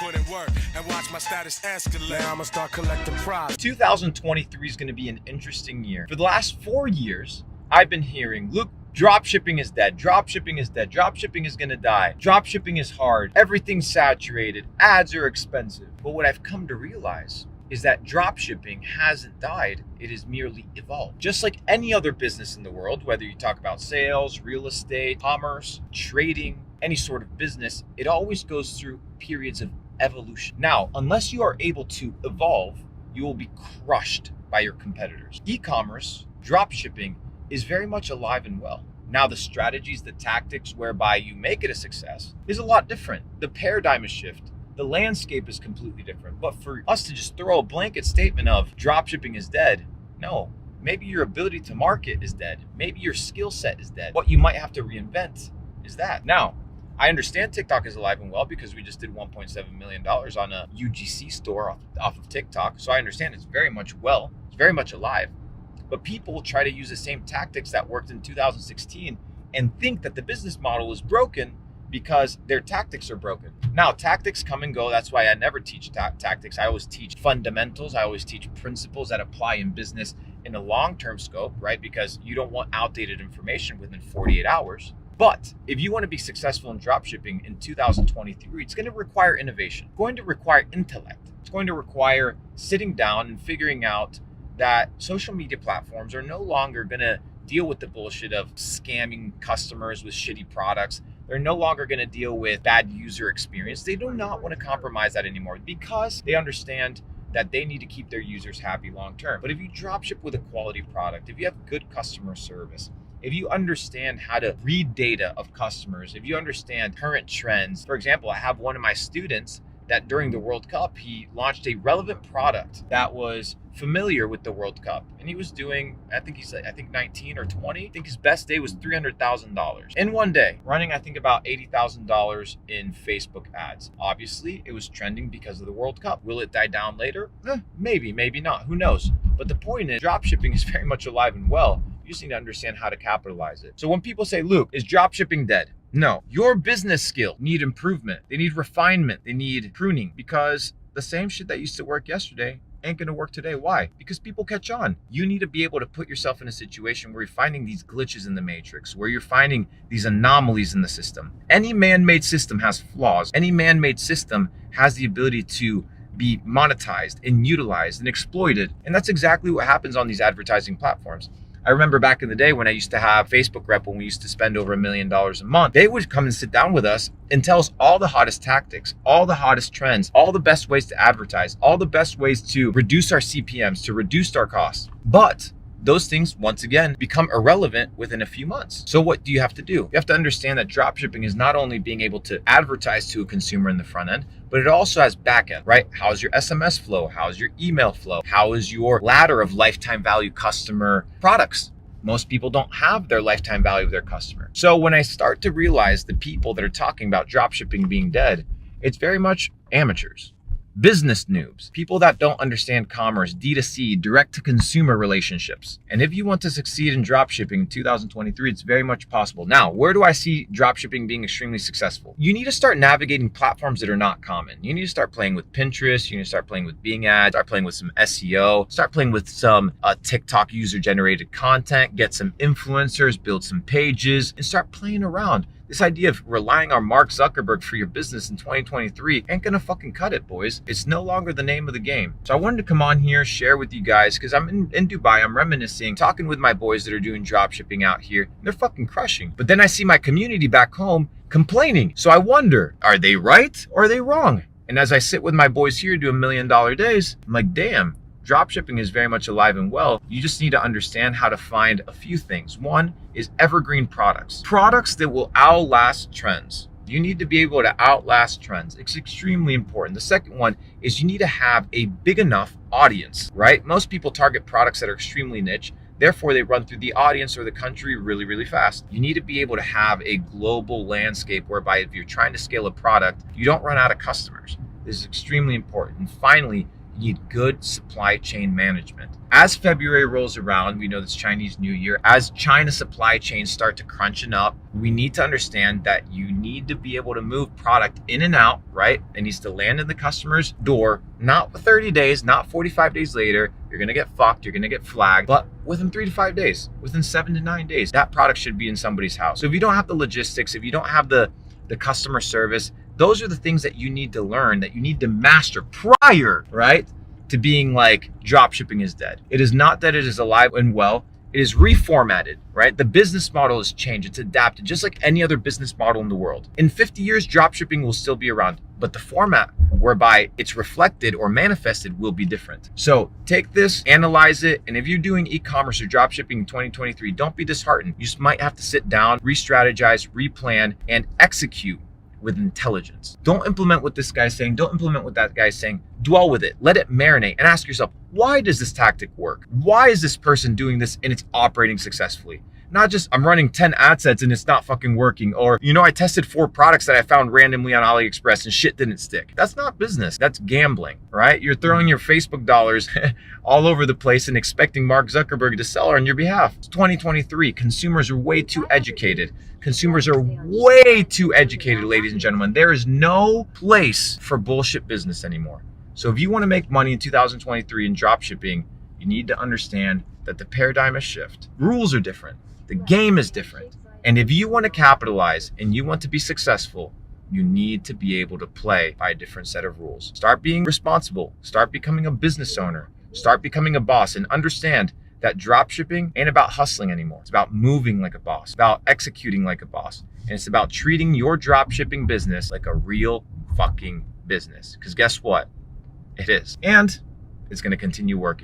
put in work and watch my status escalate. Now I'ma start collecting pride. 2023 is going to be an interesting year. For the last 4 years, I've been hearing, Luke, dropshipping is dead. Dropshipping is dead. Dropshipping is going to die. Dropshipping is hard. Everything's saturated. Ads are expensive. But what I've come to realize is that dropshipping hasn't died. It has merely evolved. Just like any other business in the world, whether you talk about sales, real estate, commerce, trading, any sort of business, it always goes through periods of evolution. Now, unless you are able to evolve, you will be crushed by your competitors. E-commerce, dropshipping is very much alive and well. Now, the strategies, the tactics whereby you make it a success is a lot different. The paradigm is shifted. The landscape is completely different. But for us to just throw a blanket statement of dropshipping is dead, no. Maybe your ability to market is dead. Maybe your skill set is dead. What you might have to reinvent is that. Now, I understand TikTok is alive and well because we just did $1.7 million on a UGC store off of TikTok. So I understand it's very much well, it's very much alive. But people try to use the same tactics that worked in 2016 and think that the business model is broken because their tactics are broken. Now, tactics come and go. That's why I never teach tactics. I always teach fundamentals. I always teach principles that apply in business in a long-term scope, right? Because you don't want outdated information within 48 hours. But if you want to be successful in dropshipping in 2023, it's going to require innovation. It's going to require intellect. It's going to require sitting down and figuring out that social media platforms are no longer going to deal with the bullshit of scamming customers with shitty products. They're no longer going to deal with bad user experience. They do not want to compromise that anymore because they understand that they need to keep their users happy long term. But if you dropship with a quality product, if you have good customer service, if you understand how to read data of customers, if you understand current trends. For example, I have one of my students that during the World Cup, he launched a relevant product that was familiar with the World Cup. And he was doing, I think 19 or 20. I think his best day was $300,000 in one day, running, I think about $80,000 in Facebook ads. Obviously, it was trending because of the World Cup. Will it die down later? Maybe, maybe not. Who knows? But the point is, dropshipping is very much alive and well. You just need to understand how to capitalize it. So when people say, Luke, is dropshipping dead? No, your business skills need improvement. They need refinement. They need pruning because the same shit that used to work yesterday ain't gonna work today. Why? Because people catch on. You need to be able to put yourself in a situation where you're finding these glitches in the matrix, where you're finding these anomalies in the system. Any man-made system has flaws. Any man-made system has the ability to be monetized and utilized and exploited. And that's exactly what happens on these advertising platforms. I remember back in the day when I used to have Facebook rep, when we used to spend over $1 million a month, they would come and sit down with us and tell us all the hottest tactics, all the hottest trends, all the best ways to advertise, all the best ways to reduce our CPMs, to reduce our costs. But those things, once again, become irrelevant within a few months. So what do you have to do? You have to understand that dropshipping is not only being able to advertise to a consumer in the front end, but it also has back end, right? How's your SMS flow? How's your email flow? How is your ladder of lifetime value customer products? Most people don't have their lifetime value of their customer. So when I start to realize the people that are talking about dropshipping being dead, it's very much amateurs. Business noobs, people that don't understand commerce, D2C, direct to consumer relationships. And if you want to succeed in dropshipping in 2023, it's very much possible. Now, where do I see dropshipping being extremely successful? You need to start navigating platforms that are not common. You need to start playing with Pinterest. You need to start playing with Bing ads, start playing with some SEO, start playing with some TikTok user generated content, get some influencers, build some pages, and start playing around. This idea of relying on Mark Zuckerberg for your business in 2023 ain't gonna fucking cut it, boys. It's no longer the name of the game. So I wanted to come on here, share with you guys, because I'm in Dubai, I'm reminiscing, talking with my boys that are doing drop shipping out here. And they're fucking crushing. But then I see my community back home complaining. So I wonder, are they right or are they wrong? And as I sit with my boys here doing $1 million days, I'm like, damn. Dropshipping is very much alive and well. You just need to understand how to find a few things. One is evergreen products. Products that will outlast trends. You need to be able to outlast trends. It's extremely important. The second one is you need to have a big enough audience, right? Most people target products that are extremely niche. Therefore, they run through the audience or the country really, really fast. You need to be able to have a global landscape whereby if you're trying to scale a product, you don't run out of customers. This is extremely important. And finally, You need good supply chain management. As February rolls around, we know this Chinese New Year, as China supply chains start to crunching up, we need to understand that you need to be able to move product in and out, right? It needs to land in the customer's door, not 30 days, not 45 days later. You're gonna get fucked, you're gonna get flagged, but within 3 to 5 days, within 7 to 9 days, that product should be in somebody's house. So if you don't have the logistics, if you don't have the customer service, those are the things that you need to learn, that you need to master prior, right, to being like drop shipping is dead. It is not that it is alive and well. It is reformatted, right? The business model has changed. It's adapted just like any other business model in the world. In 50 years, drop shipping will still be around, but the format whereby it's reflected or manifested will be different. So take this, analyze it, and if you're doing e-commerce or drop shipping in 2023, don't be disheartened. You just might have to sit down, re-strategize, replan, and execute with intelligence. Don't implement what this guy's saying. Don't implement what that guy's saying. Dwell with it. Let it marinate and ask yourself, why does this tactic work? Why is this person doing this and it's operating successfully? Not just I'm running 10 ad sets and it's not fucking working, or I tested 4 products that I found randomly on AliExpress and shit didn't stick. That's not business. That's gambling, right? You're throwing your Facebook dollars all over the place and expecting Mark Zuckerberg to sell on your behalf. It's 2023. Consumers are way too educated. Consumers are way too educated, ladies and gentlemen. There is no place for bullshit business anymore. So if you want to make money in 2023 in drop shipping, you need to understand that the paradigm has shifted. Rules are different. The game is different. And if you want to capitalize and you want to be successful, you need to be able to play by a different set of rules. Start being responsible. Start becoming a business owner. Start becoming a boss, and understand that drop shipping ain't about hustling anymore. It's about moving like a boss, it's about executing like a boss. And it's about treating your drop shipping business like a real fucking business. Because guess what? It is. And it's going to continue working.